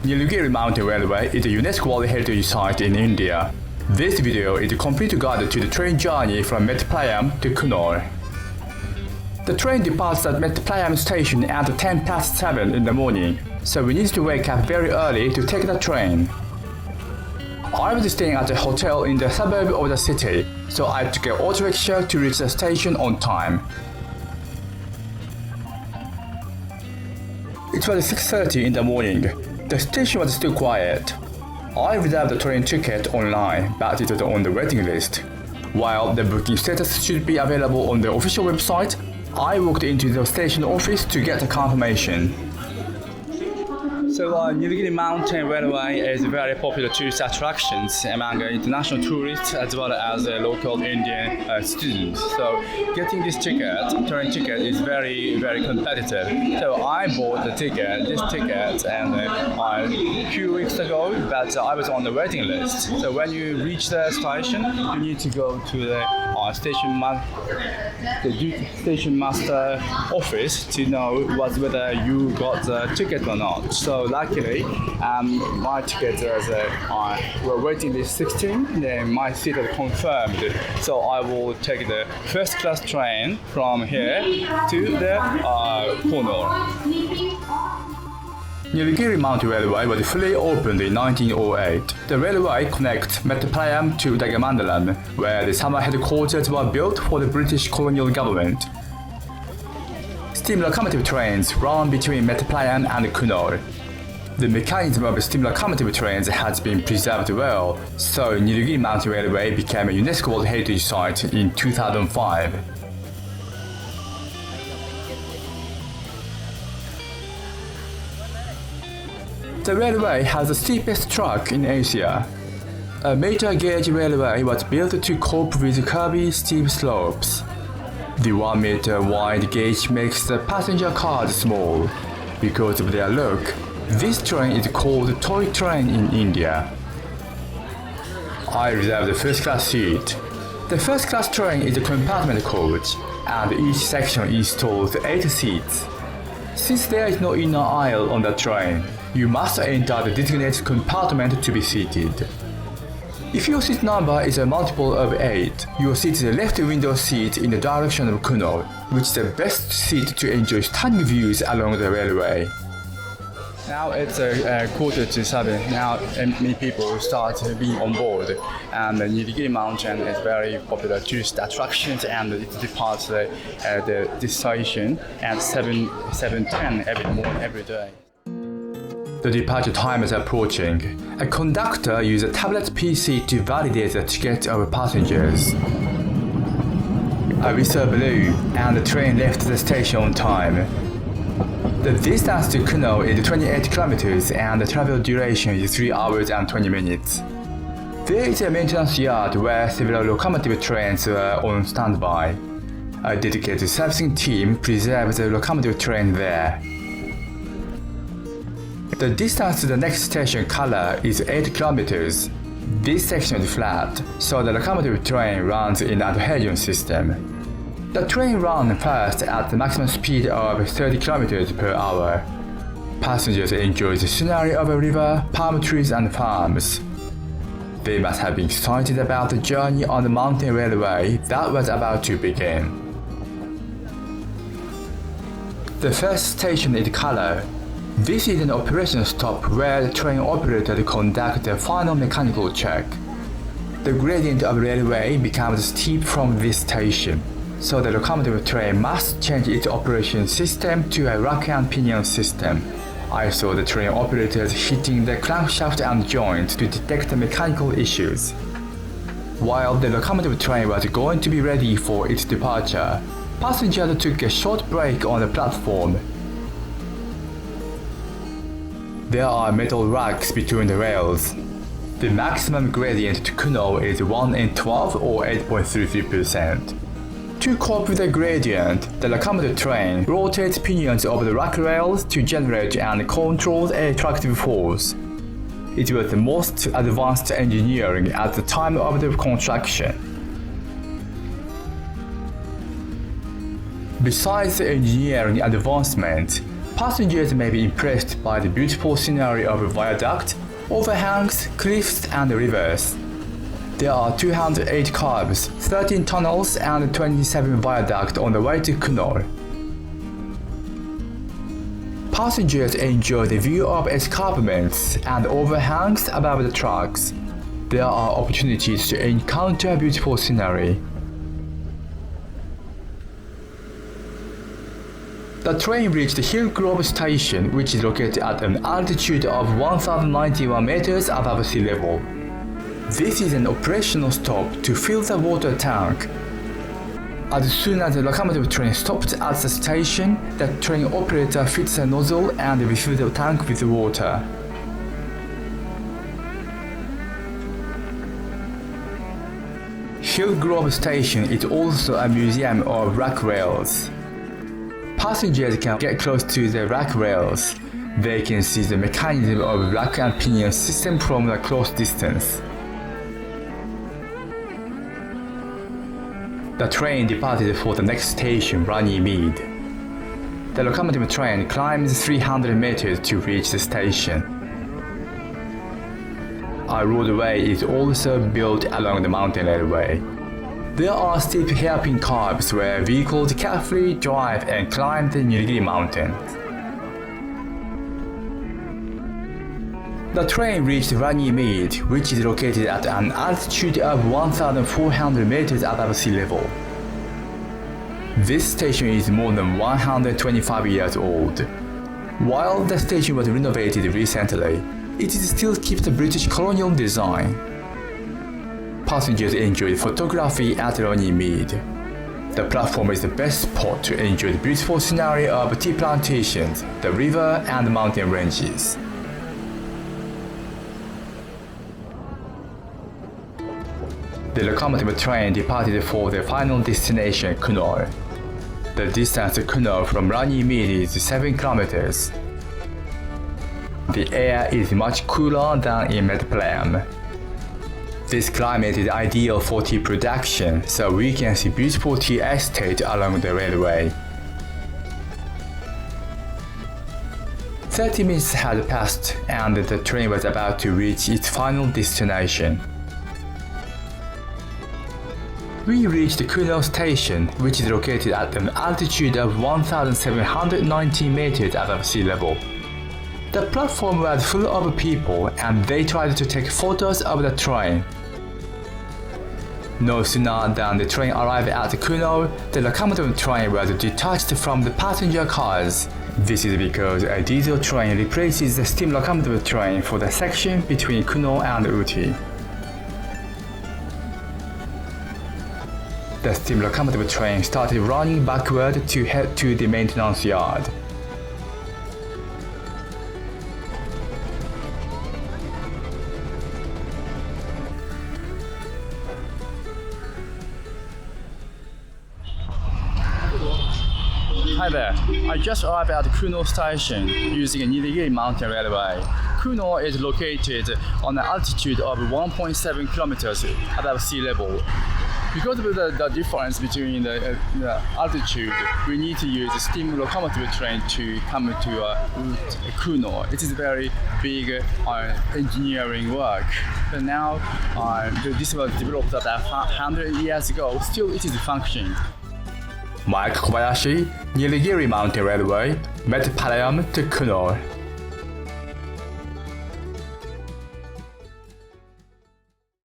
Nilgiri Mountain Railway is a UNESCO World Heritage Site in India. This video is a complete guide to the train journey from Mettupalayam to Coonoor. The train departs at Mettupalayam station at 7:10 in the morning, so we need to wake up very early to take the train. I was staying at a hotel in the suburb of the city, so I took an auto rickshaw to reach the station on time. It was 6:30 in the morning. The station was still quiet. I reserved the train ticket online, but it was on the waiting list. While the booking status should be available on the official website, I walked into the station office to get a confirmation. So Nilgiri Mountain Railway is a very popular tourist attractions among international tourists as well as local Indian students. So getting this train ticket is very competitive. So I bought this ticket and a few weeks ago, but I was on the waiting list. So when you reach the station, you need to go to the station master office to know whether you got the ticket or not. So luckily, my ticket was waiting list 16. Then my seat was confirmed. So I will take the first class train from here to the Coonoor. Nilgiri Mountain Railway was fully opened in 1908. The railway connects Mettupalayam to Runnymede, where the summer headquarters were built for the British colonial government. Steam locomotive trains run between Mettupalayam and Coonoor. The mechanism of steam locomotive trains has been preserved well, so Nilgiri Mountain Railway became a UNESCO World Heritage Site in 2005. The railway has the steepest track in Asia. A meter gauge railway was built to cope with curvy, steep slopes. The 1 meter wide gauge makes the passenger cars small. Because of their look, this train is called toy train in India. I reserved the first class seat. The first class train is a compartment coach, and each section installs 8 seats. Since there is no inner aisle on the train, you must enter the designated compartment to be seated. If your seat number is a multiple of 8, you will sit in the left window seat in the direction of Coonoor, which is the best seat to enjoy stunning views along the railway. Now it's 6:45. Now many people start being on board, and the Nilgiri Mountain is very popular tourist attraction, and it departs this station at 7:10 every day. The departure time is approaching. A conductor uses a tablet PC to validate the ticket of passengers. A whistle blew, and the train left the station on time. The distance to Coonoor is 28 kilometers and the travel duration is 3 hours and 20 minutes. There is a maintenance yard where several locomotive trains are on standby. A dedicated servicing team preserves the locomotive train there. The distance to the next station, Kallar, is 8 kilometers. This section is flat, so the locomotive train runs in an adhesion system. The train runs fast at the maximum speed of 30 km per hour. Passengers enjoy the scenery of a river, palm trees and farms. They must have been excited about the journey on the mountain railway that was about to begin. The first station is Kallar. This is an operation stop where the train operator conducts the final mechanical check. The gradient of railway becomes steep from this station, so the locomotive train must change its operation system to a rack and pinion system. I saw the train operators hitting the crankshaft and joints to detect the mechanical issues. While the locomotive train was going to be ready for its departure, passengers took a short break on the platform. There are metal racks between the rails. The maximum gradient to Coonoor is 1 in 12 or 8.33%. To cope with the gradient, the locomotive train rotates pinions over the rack rails to generate and control a attractive force. It was the most advanced engineering at the time of the construction. Besides the engineering advancement, Passengers may be impressed by the beautiful scenery of a viaduct, overhangs, cliffs, and rivers. There are 208 curbs, 13 tunnels, and 27 viaducts on the way to Coonoor. Passengers enjoy the view of escarpments and overhangs above the tracks. There are opportunities to encounter beautiful scenery. The train reached Hillgrove Station, which is located at an altitude of 1,091 meters above sea level. This is an operational stop to fill the water tank. As soon as the locomotive train stopped at the station, the train operator fits a nozzle and refills the tank with water. Hillgrove Station is also a museum of rack rails. Passengers can get close to the rack rails. They can see the mechanism of rack and pinion system from a close distance. The train departed for the next station, Runnymede. The locomotive train climbs 300 meters to reach the station. A roadway is also built along the mountain railway. There are steep hairpin curbs where vehicles carefully drive and climb the Nilgiri Mountain. The train reached Runnymede, which is located at an altitude of 1,400 meters above sea level. This station is more than 125 years old. While the station was renovated recently, it still keeps the British colonial design. Passengers enjoy photography at Runnymede. The platform is the best spot to enjoy the beautiful scenery of tea plantations, the river, and mountain ranges. The locomotive train departed for the final destination, Coonoor. The distance to Coonoor from Runnymede is 7 kilometers. The air is much cooler than in Mettupalayam. This climate is ideal for tea production, so we can see beautiful tea estate along the railway. 30 minutes had passed and the train was about to reach its final destination. We reached Coonoor Station, which is located at an altitude of 1,790 meters above sea level. The platform was full of people and they tried to take photos of the train. No sooner than the train arrived at Coonoor, the locomotive train was detached from the passenger cars. This is because a diesel train replaces the steam locomotive train for the section between Coonoor and Uti. The steam locomotive train started running backward to head to the maintenance yard. Hi there, I just arrived at Coonoor Station using a Nilrigi Mountain Railway. Coonoor is located on an altitude of 1.7 kilometers above sea level. Because of the difference between the altitude, we need to use a steam locomotive train to come to Coonoor. It is very big engineering work. But now, this was developed about 100 years ago. Still, it is functioning. Mike Kobayashi, Nilgiri Mountain Railway, Mettupalayam to Coonoor.